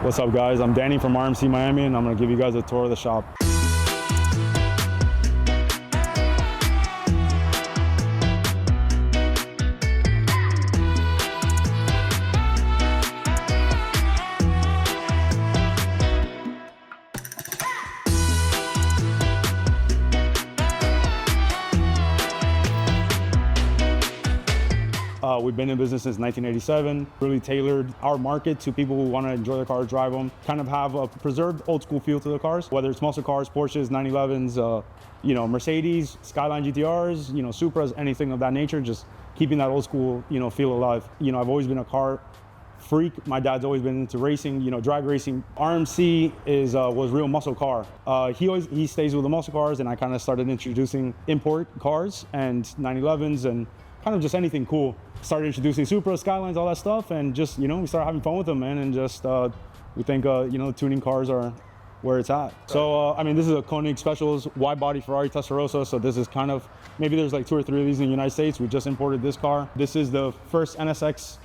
What's up, guys? I'm Danny from RMC Miami, and I'm going to give you guys a tour of the shop. We've been in business since 1987, really tailored our market to people who want to enjoy their cars, drive them, kind of have a preserved old school feel to the cars, whether it's muscle cars, Porsches, 911s, Mercedes, Skyline GTRs, Supras, anything of that nature, just keeping that old school, feel alive. I've always been a car freak. My dad's always been into racing, drag racing. RMC was real muscle car. He stays with the muscle cars, and I kind of started introducing import cars and 911s and kind of just anything cool. Started introducing Supra, Skylines, all that stuff, and just, we started having fun with them, man, and just, we think, tuning cars are where it's at. So, this is a Koenig Specials wide body Ferrari Testarossa, so this is kind of, maybe there's like 2 or 3 of these in the United States. We just imported this car. This is the first NSX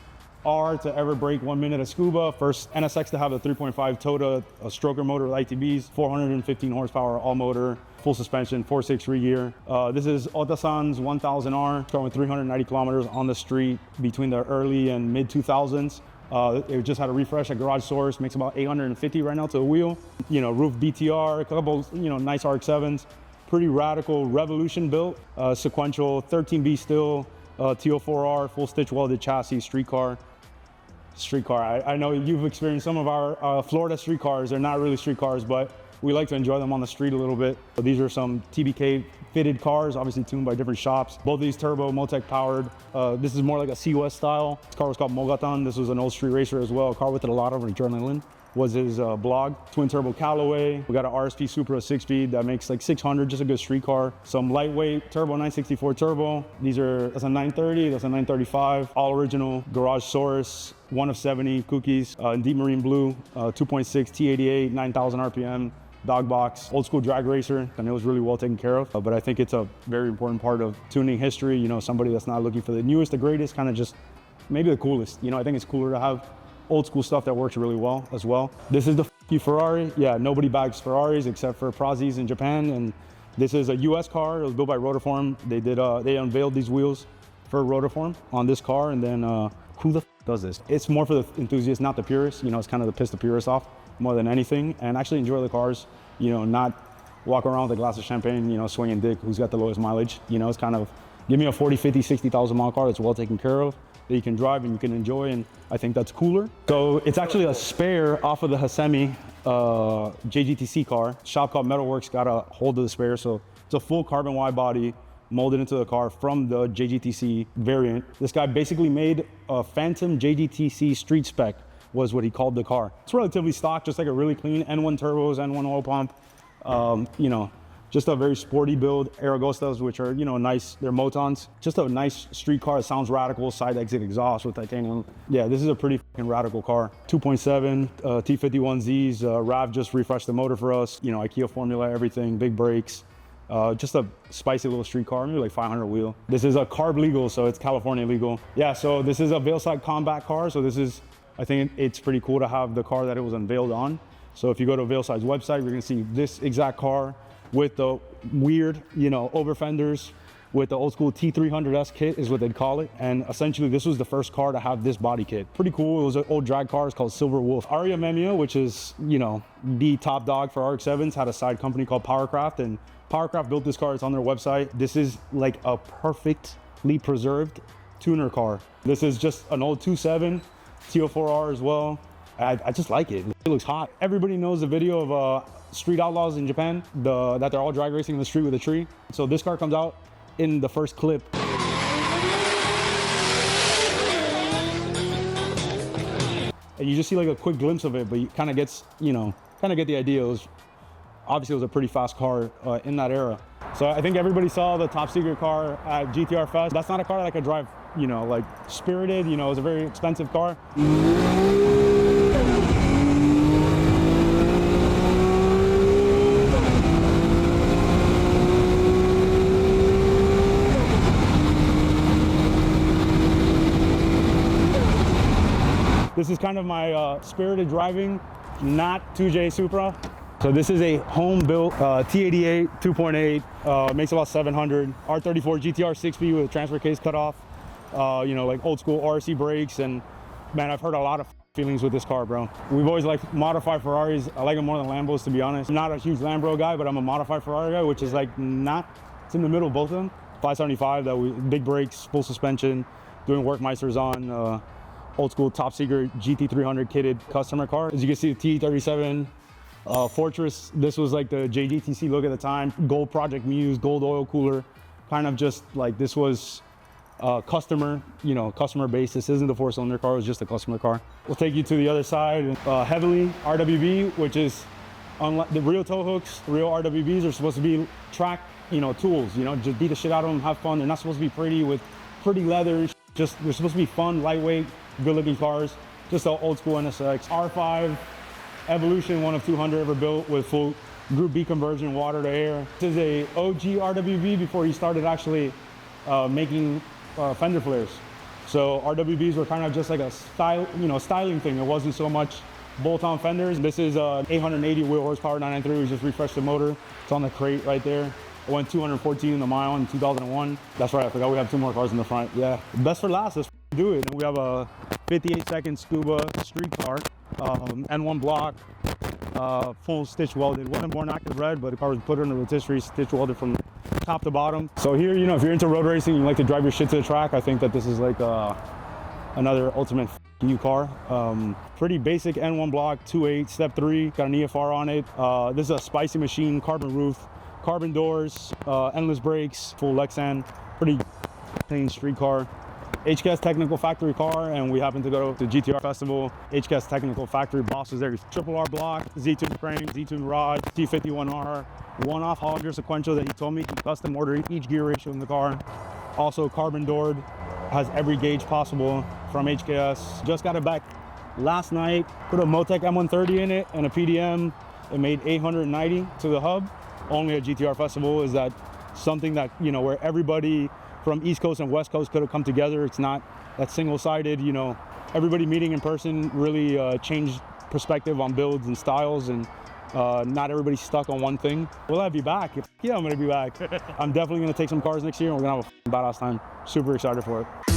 R to ever break 1 minute at scuba, first NSX to have a 3.5 Toda, a stroker motor with ITBs, 415 horsepower, all motor, full suspension, 4.6 rear. This is Otasan's 1000R, going 390 kilometers on the street between the early and mid 2000s. It just had a refresh at Garage Source, makes about 850 right now to the wheel. Roof BTR, a couple, nice RX-7s, pretty radical Revolution built, sequential 13B still, TO4R, full stitch welded chassis, street car. I know you've experienced some of our Florida street cars. They're not really street cars, but we like to enjoy them on the street a little bit. So these are some TBK fitted cars, obviously tuned by different shops. Both of these turbo, Motec powered. This is more like a COS style. This car was called Mogatan. This was an old street racer as well. A car with a lot of adrenaline was his blog. Twin turbo Callaway. We got an RSP Supra 6-speed that makes like 600, just a good street car. Some lightweight turbo 964 turbo. That's a 930, that's a 935. All original Garage Source, 1 of 70 cookies, deep marine blue, 2.6 T88, 9,000 RPM. Dog box, old school drag racer, and it was really well taken care of. But I think it's a very important part of tuning history. Somebody that's not looking for the newest, the greatest, kind of just maybe the coolest. I think it's cooler to have old school stuff that works really well as well. This is the Ferrari. Yeah, nobody bags Ferraris except for Prazis in Japan. And this is a US car. It was built by Rotiform. They unveiled these wheels for Rotiform on this car. And then who the does this? It's more for the enthusiasts, not the purists. It's kind of to piss the purists off more than anything, and actually enjoy the cars, not walk around with a glass of champagne, swinging dick, who's got the lowest mileage. It's kind of, give me a 40, 50, 60,000 mile car that's well taken care of, that you can drive and you can enjoy, and I think that's cooler. So it's actually a spare off of the Hosemi JGTC car. Shop called Metalworks got a hold of the spare, so it's a full carbon wide body molded into the car from the JGTC variant. This guy basically made a Phantom JGTC street spec, was what he called the car. It's relatively stock, just like a really clean N1 turbos, N1 oil pump. Just a very sporty build. Aragostas, which are, nice, they're Motons. Just a nice street car. It sounds radical, side exit exhaust with titanium. Yeah, this is a pretty fucking radical car. 2.7 T51Zs. Rav just refreshed the motor for us. IKEA formula, everything, big brakes. Just a spicy little street car, maybe like 500 wheel. This is a carb legal, so it's California legal. Yeah, so this is a Veilside combat car. So I think it's pretty cool to have the car that it was unveiled on. So if you go to Veilside's website, you're gonna see this exact car with the weird, over fenders, with the old school T300S kit is what they'd call it. And essentially this was the first car to have this body kit. Pretty cool. It was an old drag car. It's called Silver Wolf. Aria Memia, which is, the top dog for RX-7s, had a side company called Powercraft, and Powercraft built this car. It's on their website. This is like a perfectly preserved tuner car. This is just an old 2.7 TO4R as well. I just like it. It looks hot. Everybody knows the video of Street Outlaws in Japan, that they're all drag racing in the street with a tree. So this car comes out in the first clip. And you just see like a quick glimpse of it, but you kind of get the idea. Obviously it was a pretty fast car in that era. So I think everybody saw the top secret car at GTR Fest. That's not a car that I could drive, like spirited, it was a very expensive car. This is kind of my spirited driving not 2J Supra. So this is a home-built T88 2.8, makes about 700, R34 GTR 6B with a transfer case cut off, you know, like old school RC brakes. And man, I've heard a lot of feelings with this car, bro. We've always liked modified Ferraris. I like them more than Lambos, to be honest. I'm not a huge Lambo guy, but I'm a modified Ferrari guy, which is like not, it's in the middle of both of them. 575, big brakes, full suspension, doing Workmeisters on, old school top secret GT300 kitted customer car. As you can see, the T37 Fortress, this was like the JGTC look at the time. Gold Project Muse, gold oil cooler, kind of just like this was customer, you know, customer base. This isn't the 4-cylinder car, it was just a customer car. We'll take you to the other side. Heavily RWB, which is unlike the real tow hooks. Real RWBs are supposed to be track, you know, tools, you know, just beat the shit out of them, have fun. They're not supposed to be pretty with pretty leather. Just, they're supposed to be fun, lightweight, good looking cars. Just an old school NSX. R5 Evolution, one of 200 ever built with full Group B conversion, water to air. This is a OG RWB before he started actually making fender flares. So RWBs were kind of just like a style, you know, styling thing. It wasn't so much bolt-on fenders. This is 880 wheel horsepower 993. We just refreshed the motor. It's on the crate right there. It went 214 in the mile in 2001. That's right, I forgot we have 2 more cars in the front. Yeah, best for last, let's do it. And we have a 58-second Scuba street car, N1 block, full stitch welded. Wasn't born active red, but the car was put in the rotisserie, stitch welded from top to bottom. So here, you know, if you're into road racing, you like to drive your shit to the track, I think that this is like another ultimate new car. Pretty basic N1 block, 2.8, step 3, got an EFR on it. This is a spicy machine, carbon roof, carbon doors, endless brakes, full Lexan, pretty clean street car. HKS technical factory car, and we happened to go to the GTR festival. HKS technical factory boss was there. Triple R block, Z-tune frame, Z-tune rod, T51R, one-off hogger sequential that he told me he custom ordered each gear ratio in the car. Also carbon doored, has every gauge possible from HKS. Just got it back last night. Put a Motec M130 in it and a PDM. It made 890 to the hub. Only at GTR festival is that something that, you know, where everybody from East Coast and West Coast could have come together. It's not that single-sided, you know, everybody meeting in person really changed perspective on builds and styles, and not everybody's stuck on one thing. Will I be back? Yeah, I'm gonna be back. I'm definitely gonna take some cars next year and we're gonna have a badass time. Super excited for it.